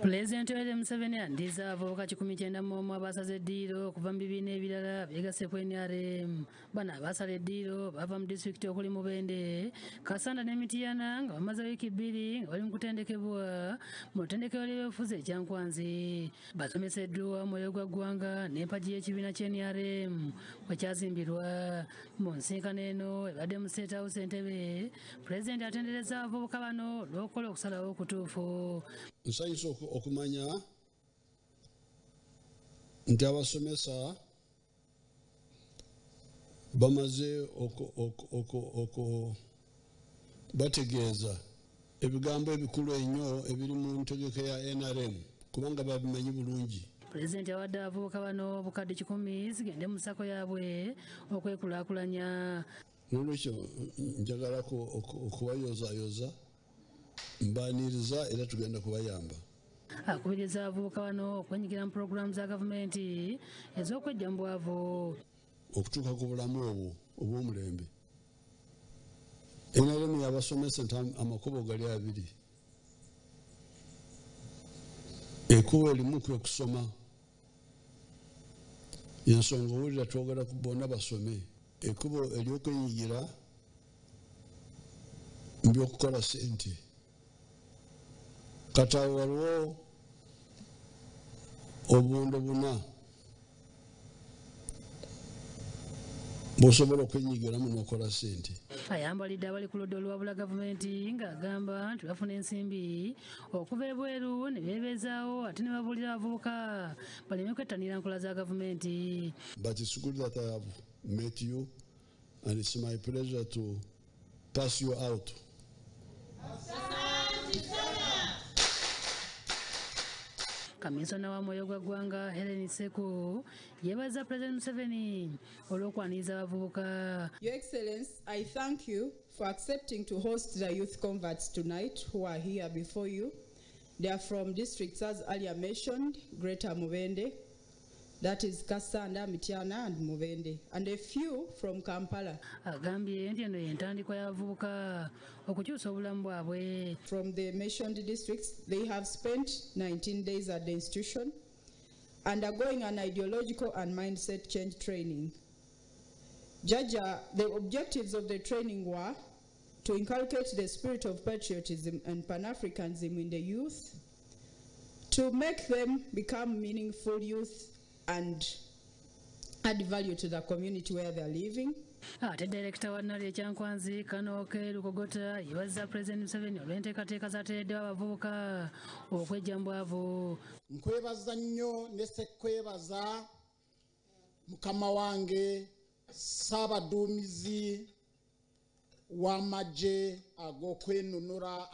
President Yoweri Museveni andiza abavubuka 19 abasaze eddiiro okuva mu bibiina ebirala byegase ku NRM. Bano abasala eddiiro bava mu disitulikiti okuli Mubende, Kasanda ne Mityana nga bamaze wiiki 2 nga bali mu kutendekebwa mu ttendekero ly'ebyobufuzi ekyankwanzi. Basomeseddwa Mwoyo gwa ggwanga n'empagi y'ekibiina ky'NRM bwe kyazimbirwa. Mu nsisinkano eno ebadde mu State House Entebbe, Pulezidenti atendereza abavubuka bano olw'okukola okusalawo okutuufu. Nsanyusa okumanya nti abasomesa bamaze bategeeza ebigambo ebikulu ennyo ebiri mu ntegeka ya NRM kubanga babimanyi bulungi. Pulezidenti awadde abavubuka bano obukadde 10 zigende mu ssako yaabwe okwekulaakulanya. Nolwekyo njagala okubayozaayoza, mbaaniriza era tugenda kubayamba. Akubiriza abavubuka bano okwenyigira mu pulogulaamu za gavumenti ez'okweggya mu bwavu okutuuka ku bulamu obwo obw'omulembe. NRM yabasomesa nti amakubo gali abiri. Ekkubo erimu kwe kusoma. Y'ensonga owulira twogera ku bonna basome. Ekkubo ery'okwenyigira mu by'okukola ssente. Kati awo waliwo obuwundo 4 bw'osobola okwenyigiramu n'okola ssente. Ayambalidde abali ku ludda olwabula gavumenti ng'agamba nti bafuna ensimbi okuva ebweru ne beebeezaawo ate ne babuulira abavubuka baleme kwettanira nkola za gavumenti. But it's good that I have met you and it's my pleasure to pass you out. Kamisona wa Mwoyo gwa ggwanga Helen Seku yeebaza President Museveni olw'okwaniriza abavubuka. Your Excellency, I thank you for accepting to host the youth converts tonight who are here before you. They are from districts as earlier mentioned, Greater Mubende, that is Kasanda, Mityana and Mubende, and a few from Kampala. Agambye nti eno y'entandikwa y'abavubuka okukyusa obulamu bwabwe. From the mentioned districts, they have spent 19 days at the institution, undergoing an ideological and mindset change training. Jaja, the objectives of the training were to inculcate the spirit of patriotism and Pan-Africanism in the youth, to make them become meaningful youth and add value to the community where they are living. Ate Director wa Nali Ekyankwanzi Kanoke Lukogota yeebaza President Museveni olw'enteekateeka z'ateereddewo abavubuka okweggya mu bwavu. Nkwebaza nnyo ne ssekwebaza mukama wange Ssaabaduumizi w'amagye ag'okwenunula